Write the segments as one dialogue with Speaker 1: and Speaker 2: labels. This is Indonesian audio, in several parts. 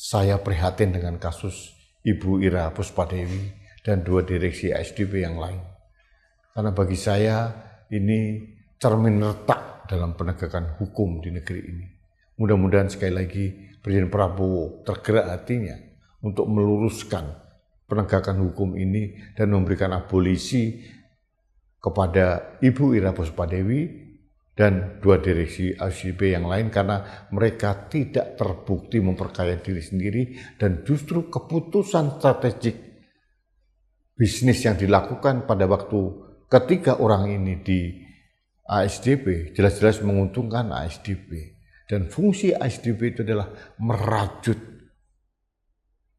Speaker 1: saya prihatin dengan kasus Ibu Ira Puspadewi dan 2 direksi ASDP yang lain. Karena bagi saya ini cermin retak dalam penegakan hukum di negeri ini. Mudah-mudahan sekali lagi Presiden Prabowo tergerak hatinya untuk meluruskan penegakan hukum ini dan memberikan abolisi kepada Ibu Ira Puspadewi dan 2 direksi ASDP yang lain karena mereka tidak terbukti memperkaya diri sendiri dan justru keputusan strategik bisnis yang dilakukan pada waktu ketiga orang ini di ASDP jelas-jelas menguntungkan ASDP dan fungsi ASDP itu adalah merajut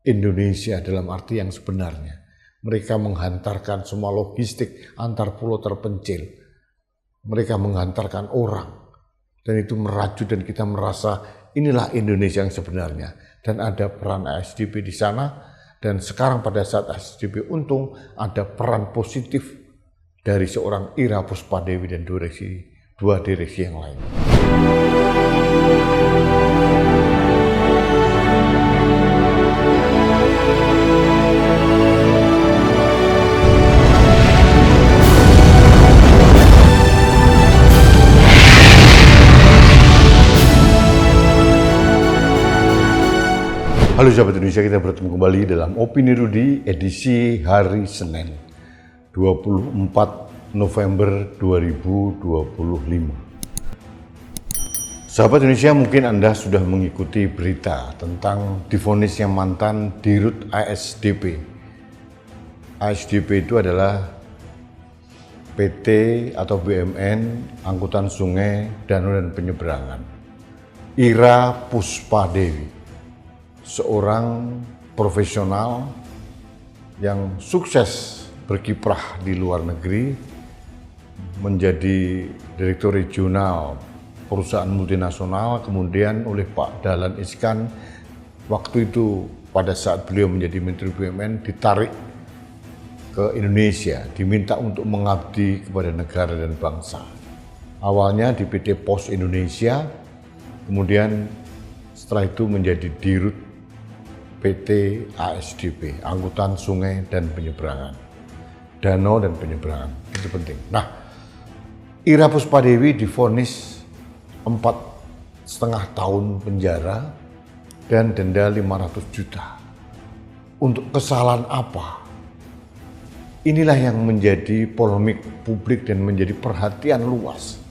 Speaker 1: Indonesia dalam arti yang sebenarnya. Mereka menghantarkan semua logistik antar pulau terpencil. Mereka menghantarkan orang dan itu merajut dan kita merasa inilah Indonesia yang sebenarnya dan ada peran ASDP di sana dan sekarang pada saat ASDP untung ada peran positif dari seorang Ira Puspadewi dan 2 direksi yang lain. Halo sahabat Indonesia, kita bertemu kembali dalam Opini Rudy edisi hari Senin 24 November 2025. Sahabat Indonesia, mungkin Anda sudah mengikuti berita tentang divonisnya mantan Dirut ASDP. ASDP itu adalah PT atau BUMN Angkutan Sungai, Danau dan Penyeberangan. Ira Puspadewi, seorang profesional yang sukses berkiprah di luar negeri, menjadi direktur regional perusahaan multinasional, kemudian oleh Pak Dahlan Iskan waktu itu pada saat beliau menjadi Menteri BUMN ditarik ke Indonesia, diminta untuk mengabdi kepada negara dan bangsa. Awalnya di PT Pos Indonesia, kemudian setelah itu menjadi Dirut PT ASDP, Angkutan Sungai dan Penyeberangan, Danau dan Penyeberangan, itu penting. Nah, Ira Puspadewi divonis 4,5 tahun penjara dan denda 500 juta. Untuk kesalahan apa? Inilah yang menjadi polemik publik dan menjadi perhatian luas.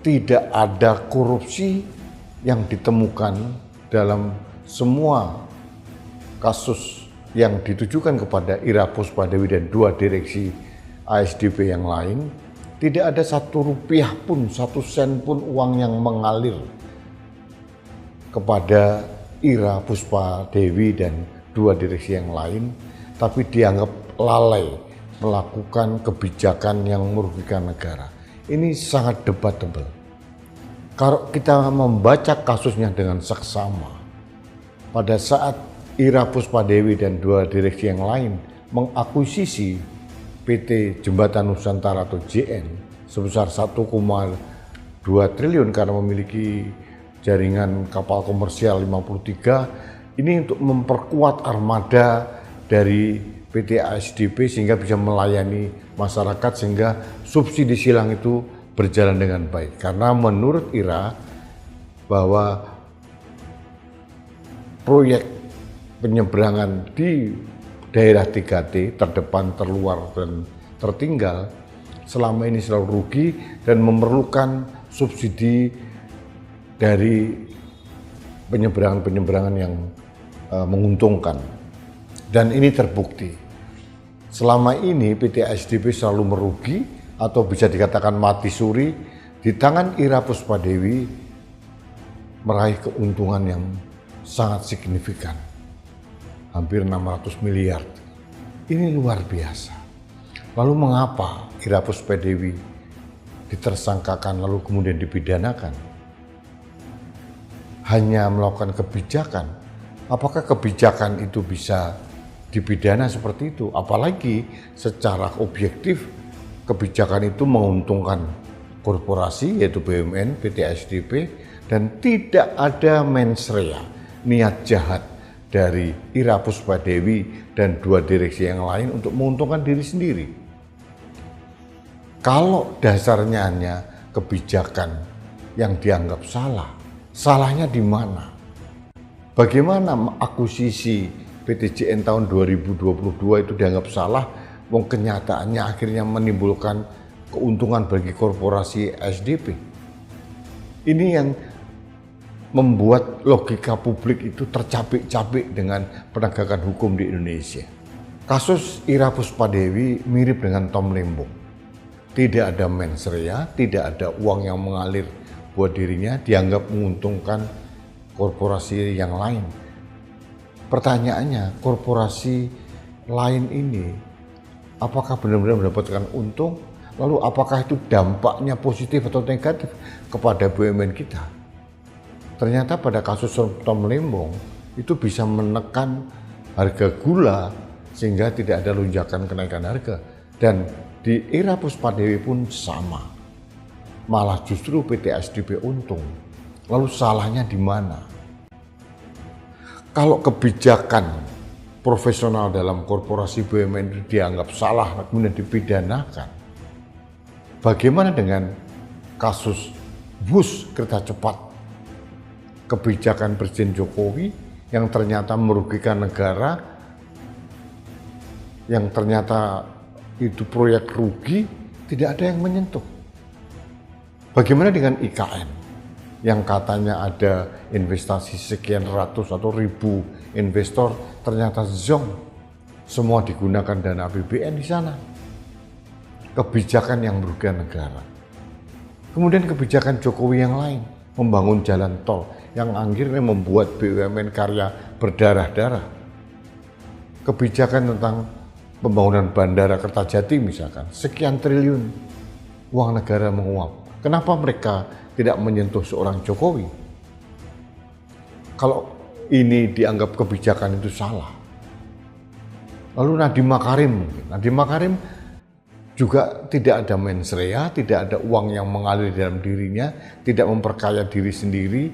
Speaker 1: Tidak ada korupsi yang ditemukan dalam semua kasus yang ditujukan kepada Ira Puspadewi dan 2 direksi ASDP yang lain. Tidak ada 1 rupiah pun, 1 sen pun uang yang mengalir kepada Ira Puspadewi dan 2 direksi yang lain, tapi dianggap lalai melakukan kebijakan yang merugikan negara. Ini sangat debatable. Kalau kita membaca kasusnya dengan seksama, pada saat Ira Puspadewi dan 2 direksi yang lain mengakuisisi PT Jembatan Nusantara atau JN sebesar 1,2 triliun karena memiliki jaringan kapal komersial 53, ini untuk memperkuat armada dari PT ASDP sehingga bisa melayani masyarakat sehingga subsidi silang itu berjalan dengan baik. Karena menurut Ira bahwa proyek penyeberangan di daerah 3T, terdepan, terluar, dan tertinggal, selama ini selalu rugi dan memerlukan subsidi dari penyeberangan-penyeberangan yang menguntungkan. Dan ini terbukti. Selama ini PT ASDP selalu merugi atau bisa dikatakan mati suri. Di tangan Ira Puspadewi meraih keuntungan yang sangat signifikan, hampir 600 miliar. Ini luar biasa. Lalu mengapa Ira Puspadewi ditersangkakan lalu kemudian dipidanakan? Hanya melakukan kebijakan. Apakah kebijakan itu bisa dipidana seperti itu? Apalagi secara objektif kebijakan itu menguntungkan korporasi yaitu BUMN, PT ASDP, dan tidak ada mens rea, niat jahat dari Ira Puspadewi dan dua direksi yang lain untuk menguntungkan diri sendiri. Kalau dasarnya hanya kebijakan yang dianggap salah, salahnya di mana? Bagaimana akuisisi PTJN tahun 2022 itu dianggap salah, wong kenyataannya akhirnya menimbulkan keuntungan bagi korporasi SDP. Ini yang membuat logika publik itu tercapik-capik dengan penegakan hukum di Indonesia. Kasus Ira Puspadewi mirip dengan Tom Lembong. Tidak ada mens rea, tidak ada uang yang mengalir buat dirinya, dianggap menguntungkan korporasi yang lain. Pertanyaannya, korporasi lain ini apakah benar-benar mendapatkan untung? Lalu apakah itu dampaknya positif atau negatif kepada BUMN kita? Ternyata pada kasus Tom Lembong itu bisa menekan harga gula sehingga tidak ada lonjakan kenaikan harga. Dan di Ira Puspadewi pun sama. Malah justru PT SDP untung. Lalu salahnya di mana? Kalau kebijakan profesional dalam korporasi BUMN itu dianggap salah kemudian dipidanakan, bagaimana dengan kasus bus kereta cepat? Kebijakan Presiden Jokowi yang ternyata merugikan negara, yang ternyata itu proyek rugi, tidak ada yang menyentuh. Bagaimana dengan IKN yang katanya ada investasi sekian ratus atau ribu investor, ternyata zonk, semua digunakan dana APBN di sana. Kebijakan yang merugikan negara. Kemudian kebijakan Jokowi yang lain, membangun jalan tol yang akhirnya membuat BUMN karya berdarah-darah. Kebijakan tentang pembangunan bandara Kertajati misalkan, sekian triliun uang negara menguap. Kenapa mereka tidak menyentuh seorang Jokowi? Kalau ini dianggap kebijakan itu salah. Lalu Nadiem Makarim juga tidak ada mens rea, tidak ada uang yang mengalir dalam dirinya, tidak memperkaya diri sendiri.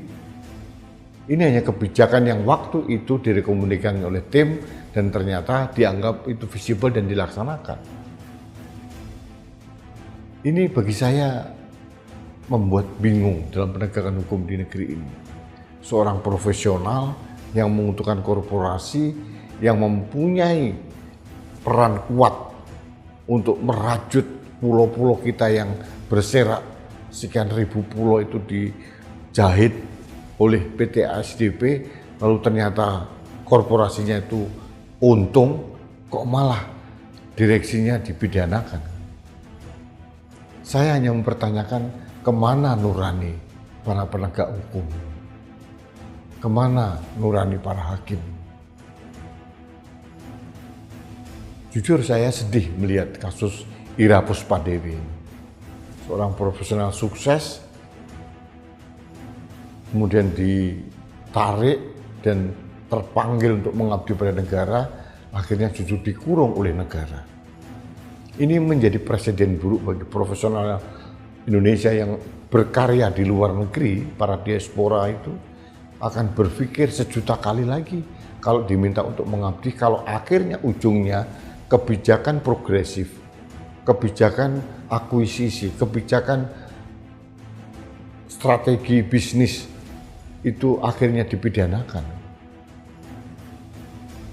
Speaker 1: Ini hanya kebijakan yang waktu itu direkomendasikan oleh tim dan ternyata dianggap itu visible dan dilaksanakan. Ini bagi saya membuat bingung dalam penegakan hukum di negeri ini. Seorang profesional yang menguntungkan korporasi yang mempunyai peran kuat untuk merajut pulau-pulau kita yang berserak sekian ribu pulau itu dijahit oleh PT SDP, lalu ternyata korporasinya itu untung, kok malah direksinya dipidanakan. Saya hanya mempertanyakan kemana nurani para penegak hukum, kemana nurani para hakim. Jujur saya sedih melihat kasus Ira Puspadewi, seorang profesional sukses, kemudian ditarik dan terpanggil untuk mengabdi pada negara, akhirnya justru dikurung oleh negara. Ini menjadi presiden buruk bagi profesional Indonesia yang berkarya di luar negeri. Para diaspora itu akan berpikir sejuta kali lagi kalau diminta untuk mengabdi, kalau akhirnya ujungnya kebijakan progresif, kebijakan akuisisi, kebijakan strategi bisnis itu akhirnya dipidanakan.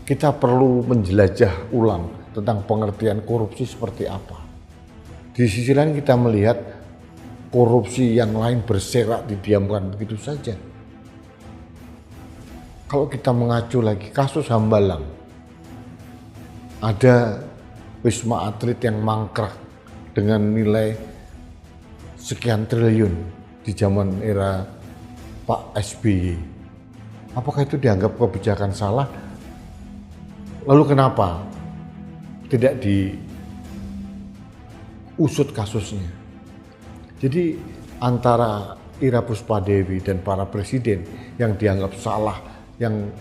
Speaker 1: Kita perlu menjelajah ulang tentang pengertian korupsi seperti apa. Di sisi lain kita melihat korupsi yang lain berserak didiamkan begitu saja. Kalau kita mengacu lagi kasus Hambalang, ada Wisma Atlet yang mangkrak dengan nilai sekian triliun di zaman era Pak SBY. Apakah itu dianggap kebijakan salah? Lalu kenapa tidak diusut kasusnya? Jadi antara Ira Puspadewi dan para presiden yang dianggap salah, yang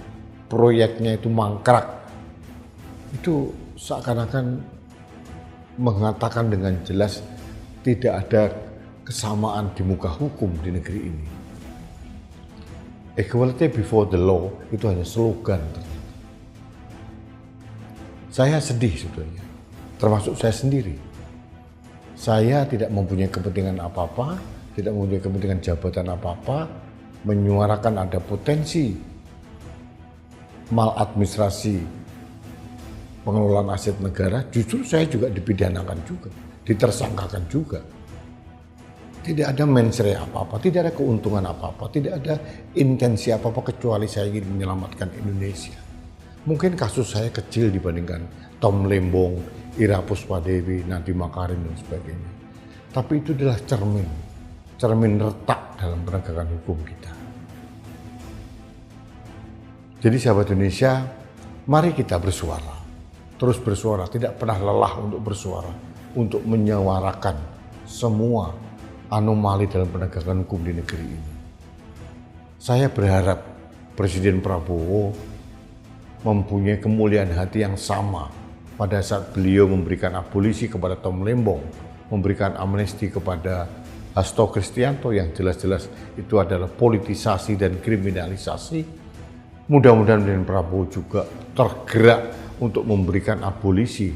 Speaker 1: proyeknya itu mangkrak, itu seakan-akan mengatakan dengan jelas tidak ada kesamaan di muka hukum di negeri ini. Equality before the law itu hanya slogan. Saya sedih sebetulnya, termasuk saya sendiri. Saya tidak mempunyai kepentingan apa-apa, tidak mempunyai kepentingan jabatan apa-apa, menyuarakan ada potensi maladministrasi pengelolaan aset negara, justru saya juga dipidanakan juga, ditersangkakan juga. Tidak ada mensrea apa-apa, tidak ada keuntungan apa-apa, tidak ada intensi apa-apa kecuali saya ingin menyelamatkan Indonesia. Mungkin kasus saya kecil dibandingkan Tom Lembong, Ira Puspadewi, Nadiem Makarim dan sebagainya. Tapi itu adalah cermin retak dalam penegakan hukum kita. Jadi sahabat Indonesia, mari kita bersuara. Terus bersuara, tidak pernah lelah untuk bersuara, untuk menyuarakan semua anomali dalam penegakan hukum di negeri ini. Saya berharap Presiden Prabowo mempunyai kemuliaan hati yang sama pada saat beliau memberikan abolisi kepada Tom Lembong, memberikan amnesti kepada Hasto Kristianto yang jelas-jelas itu adalah politisasi dan kriminalisasi. Mudah-mudahan Presiden Prabowo juga tergerak untuk memberikan abolisi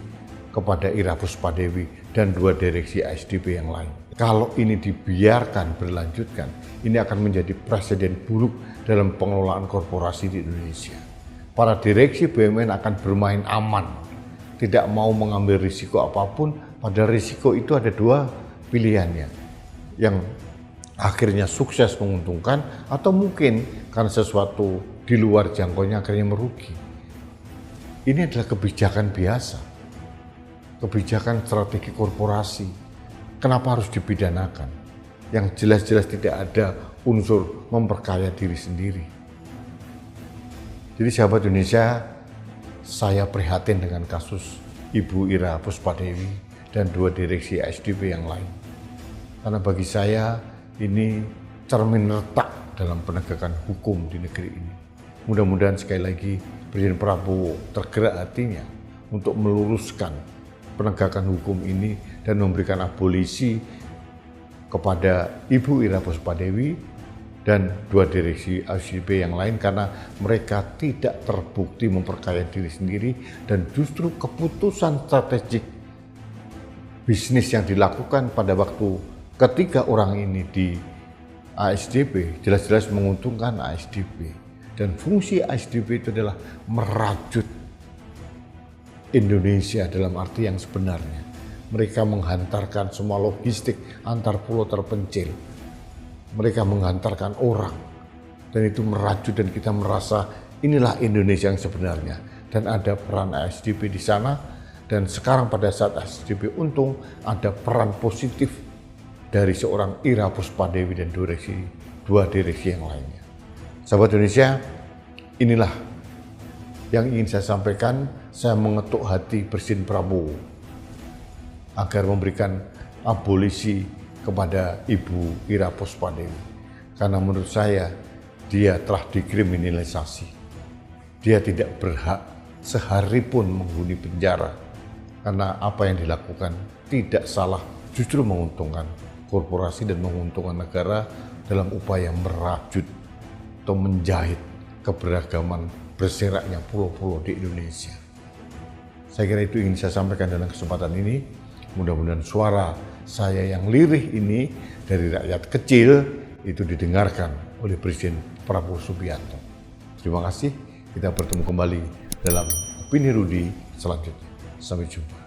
Speaker 1: kepada Ira Puspadewi dan 2 direksi ASDP yang lain. Kalau ini dibiarkan berlanjutkan, ini akan menjadi presiden buruk dalam pengelolaan korporasi di Indonesia. Para direksi BUMN akan bermain aman, tidak mau mengambil risiko apapun, padahal risiko itu ada 2 pilihannya. Yang akhirnya sukses menguntungkan, atau mungkin karena sesuatu di luar jangkauannya akhirnya merugi. Ini adalah kebijakan biasa, kebijakan strategi korporasi. Kenapa harus dipidanakan? Yang jelas-jelas tidak ada unsur memperkaya diri sendiri. Jadi sahabat Indonesia, saya prihatin dengan kasus Ibu Ira Puspadewi dan 2 direksi ASDP yang lain. Karena bagi saya ini cermin retak dalam penegakan hukum di negeri ini. Mudah-mudahan sekali lagi Presiden Prabowo tergerak hatinya untuk meluruskan penegakan hukum ini dan memberikan abolisi kepada Ibu Ira Puspadewi dan 2 direksi ASDP yang lain karena mereka tidak terbukti memperkaya diri sendiri dan justru keputusan strategik bisnis yang dilakukan pada waktu ketiga orang ini di ASDP jelas-jelas menguntungkan ASDP dan fungsi ASDP itu adalah merajut Indonesia dalam arti yang sebenarnya. Mereka menghantarkan semua logistik antar pulau terpencil. Mereka menghantarkan orang. Dan itu merajut dan kita merasa inilah Indonesia yang sebenarnya. Dan ada peran ASDP di sana. Dan sekarang pada saat ASDP untung ada peran positif dari seorang Ira Puspadewi dan 2 direksi yang lainnya. Sahabat Indonesia, inilah yang ingin saya sampaikan. Saya mengetuk hati Presiden Prabowo agar memberikan abolisi kepada Ibu Ira Puspadewi. Karena menurut saya dia telah dikriminalisasi. Dia tidak berhak sehari pun menghuni penjara. Karena apa yang dilakukan tidak salah, justru menguntungkan korporasi dan menguntungkan negara dalam upaya merajut atau menjahit keberagaman berseraknya pulau-pulau di Indonesia. Saya kira itu ingin saya sampaikan dalam kesempatan ini. Mudah-mudahan suara saya yang lirih ini dari rakyat kecil itu didengarkan oleh Presiden Prabowo Subianto. Terima kasih. Kita bertemu kembali dalam Opini Rudy selanjutnya. Sampai jumpa.